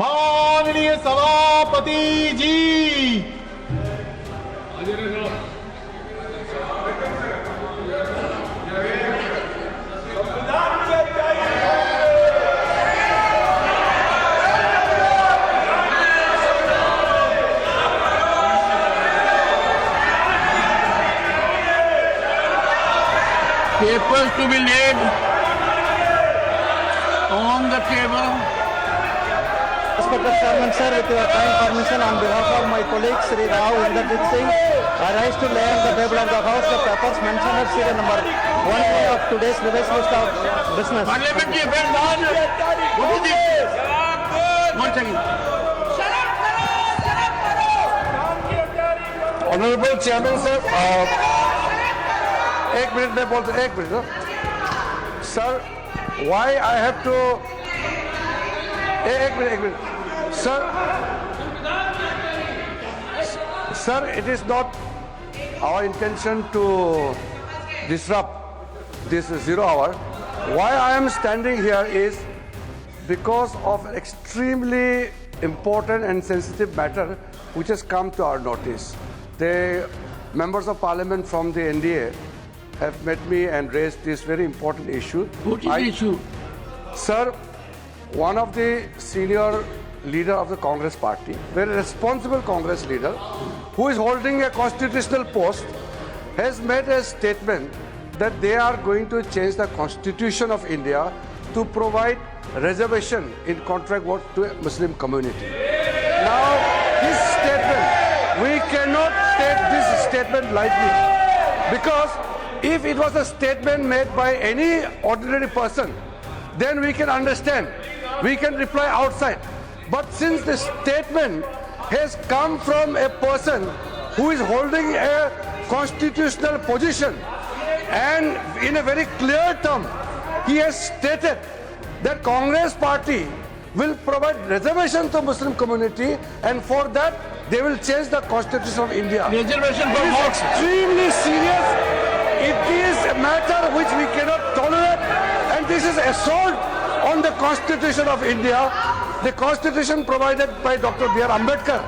माननीय सभापति जी। Papers to be laid on the table. Respected Chairman, sir, with your kind permission, on behalf of my colleague Sri Rao Inderjit Singh, I rise to lay on the table of the House the papers mentioned at serial number 1 of today's revised list of business. Parliamentary affairs on. What is it? One second. Honorable Chairman, sir, एक minute में बोलते, एक minute sir, why I have to, एक minute sir, it is not our intention to disrupt this 0 hour. Why I am standing here is because of extremely important and sensitive matter which has come to our notice. The members of parliament from the NDA have met me and raised this very important issue. What is the issue? Sir, one of the senior leader of the Congress party, very responsible Congress leader, who is holding a constitutional post, has made a statement that they are going to change the constitution of India to provide reservation in contract work to a Muslim community. Now, this statement, we cannot take this statement lightly, because if it was a statement made by any ordinary person, then we can understand, we can reply outside. But since the statement has come from a person who is holding a constitutional position, and in a very clear term, he has stated that Congress party will provide reservation to Muslim community, and for that they will change the constitution of India. Reservation It for is what? extremely serious. It is a matter which we cannot tolerate, and this is assault on the constitution of India, the constitution provided by Dr. B.R. Ambedkar.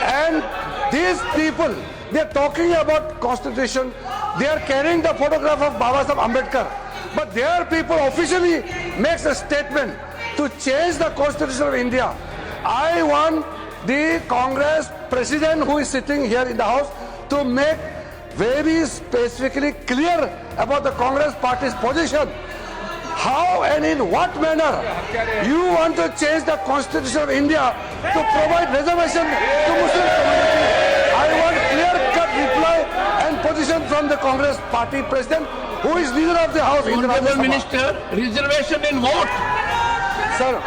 And these people, they are talking about constitution, they are carrying the photograph of Baba Saheb Ambedkar, but their people officially makes a statement to change the constitution of India. I want the Congress president who is sitting here in the house to make very specifically clear about the Congress party's position. How and in what manner you want to change the constitution of India to provide reservation to Muslim community? I want clear-cut reply and position from the Congress party president, who is leader of the house in the Rajya Honorable Sabha. Minister, reservation in what? Sir,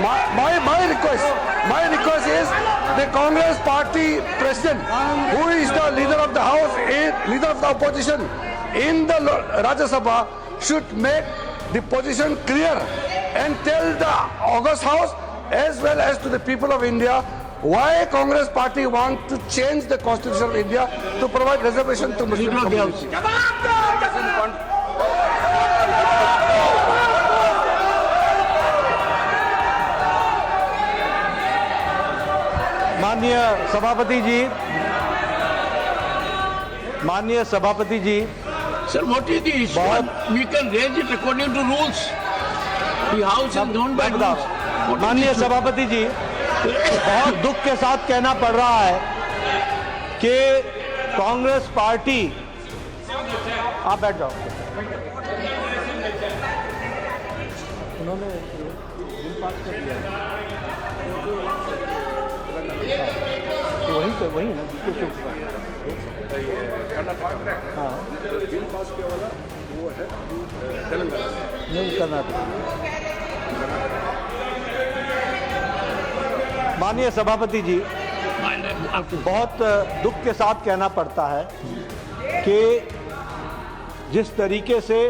my request is the Congress party president, who is the leader of the house, leader of the opposition in the Rajya Sabha, should make the position clear and tell the August House as well as to the people of India why Congress party want to change the constitution of India to provide reservation to Muslim Leader of the House. community. माननीय सभापति जी, Sir, what is the issue? We can raise it according to rules. The house is governed by rules. What is the माननीय issue? सभापति जी, बहुत दुख के साथ कहना पड़ रहा है कि कांग्रेस पार्टी, आप बैठ जाओ, उन्होंने बिल पास कर दिया, वही ना हाँ, बिल पास किया वाला वो है तेलंगाना, नहीं कर्नाटक। माननीय सभापति जी, बहुत दुख के साथ कहना पड़ता है कि जिस तरीके से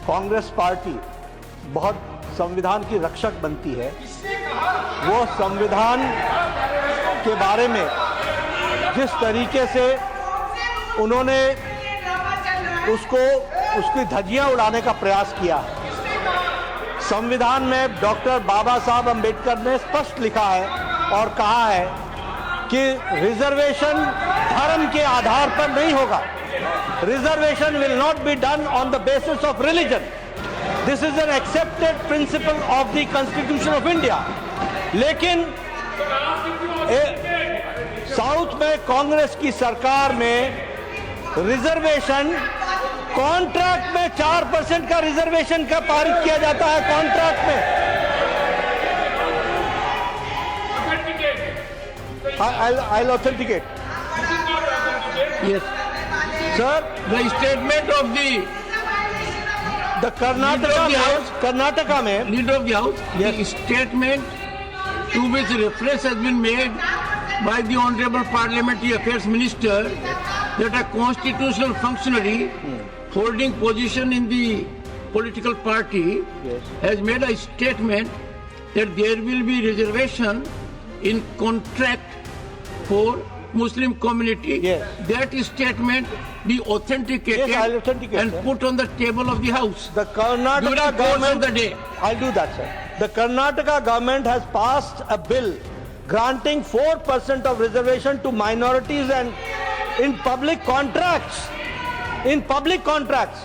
कांग्रेस पार्टी बहुत संविधान की रक्षक बनती है, वो संविधान के बारे में जिस तरीके से उन्होंने उसकी धज्जियां उड़ाने का प्रयास किया, संविधान में डॉक्टर बाबा साहब अंबेडकर ने स्पष्ट लिखा है और कहा है कि रिजर्वेशन धर्म के आधार पर नहीं होगा. Reservation will not be done on the basis of religion. This is an accepted principle of the constitution of India. लेकिन साउथ में कांग्रेस की सरकार में रिजर्वेशन कॉन्ट्रैक्ट में 4% का रिजर्वेशन का पारित किया जाता है. कॉन्ट्रैक्ट में I'll authenticate. Yes. Sir, The statement of the Karnataka में Leader of the House, the statement to which reference has been made by the Honorable Parliamentary Affairs Minister that a constitutional functionary holding position in the political party has made a statement that there will be reservation in contract for Muslim community. Yes. That statement be authenticated Yes, I'll authenticate, and sir. put on the table of the House. The Karnataka During the course government, of the day. I'll do that, sir. The Karnataka government has passed a bill granting 4% of reservation to minorities and in public contracts. In public contracts.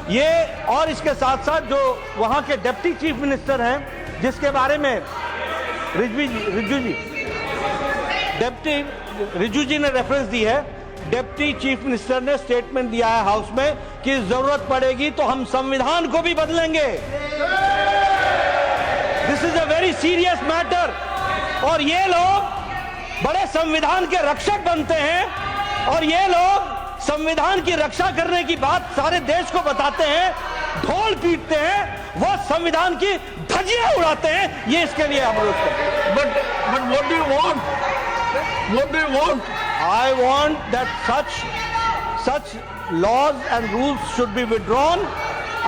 ये और इसके साथ साथ जो वहां के deputy chief minister हैं जिसके बारे में रिजू जी ने रेफरेंस दी है. डिप्टी चीफ मिनिस्टर ने स्टेटमेंट दिया है हाउस में कि जरूरत पड़ेगी तो हम संविधान को भी बदलेंगे. This is a very serious matter. और ये लोग बड़े संविधान के रक्षक बनते हैं और ये लोग संविधान की रक्षा करने की बात सारे देश को बताते हैं, ढोल पीटते हैं, वो संविधान की धज्जियां उड़ाते हैं. ये इसके लिए हम लोग But what do you want? What do you want? I want that such laws and rules should be withdrawn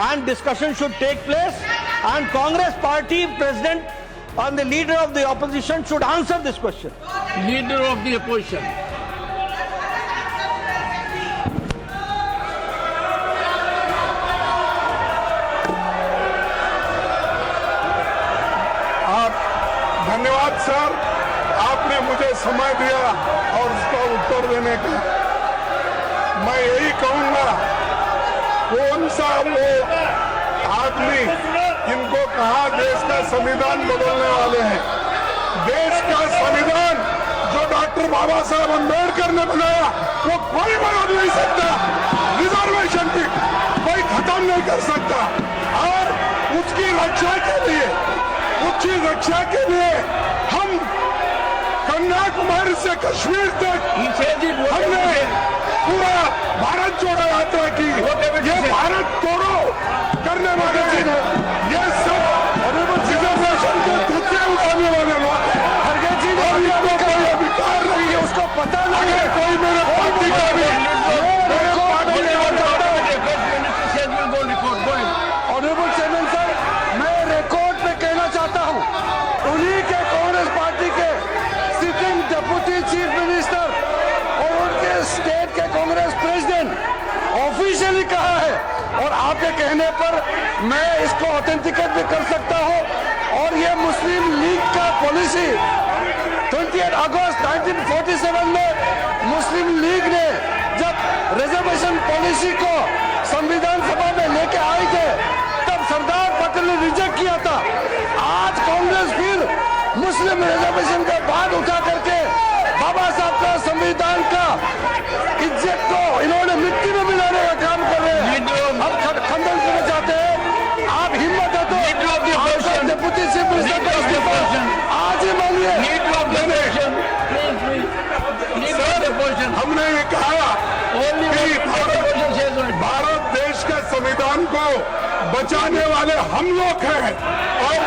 and discussion should take place and Congress party president and the leader of the opposition should answer this question. Leader of the opposition. धन्यवाद sir, आपने मुझे समय दिया और उसका उत्तर देने का. मैं यही कहूंगा, कौन सा वो आदमी इनको कहा देश का संविधान बदलने वाले हैं. देश का संविधान जो डॉक्टर बाबा साहब अम्बेडकर ने बनाया वो कोई बदल नहीं सकता. रिजर्वेशन की कोई खत्म नहीं कर सकता. और उसकी रक्षा के लिए हम कन्याकुमारी से कश्मीर तक हमने पूरा भारत जोड़ो यात्रा की. ये भारत तोड़ो करने वाले ये सब रिजर्वेशन के धुत्ते उठाने वाले लोग और इनको कोई अधिकार नहीं है. उसको पता नहीं है. कोई मेरे पार्टी का भी ऑनरेबल चेयरमैन सर, मैं रिकॉर्ड पे कहना चाहता हूं, उन्हीं के कांग्रेस पार्टी के सिटिंग डिप्टी चीफ मिनिस्टर और उनके स्टेट के कांग्रेस प्रेसिडेंट ऑफिशियली कहा है और आपके कहने पर मैं इसको ऑथेंटिकेट भी कर सकता हूं. और ये मुस्लिम लीग का पॉलिसी 28 अगस्त 1947 में मुस्लिम लीग ने जब रिजर्वेशन पॉलिसी को संविधान सभा में लेके आए थे तब सरदार पटेल ने रिजेक्ट किया था. आज कांग्रेस फिर मुस्लिम रिजर्वेशन के बाद उठा करके बाबा साहब का संविधान का इज्जत को इन्होंने मिट्टी में मिलाने का काम कर रहे हैं. हम खंडन करना चाहते हैं. आप हिम्मत है तो डिप्टी चीफ मिनिस्टर का इस्तीफा आज ही मांगिए. हमने ये कहा कि भारत देश के संविधान को बचाने वाले हम लोग हैं और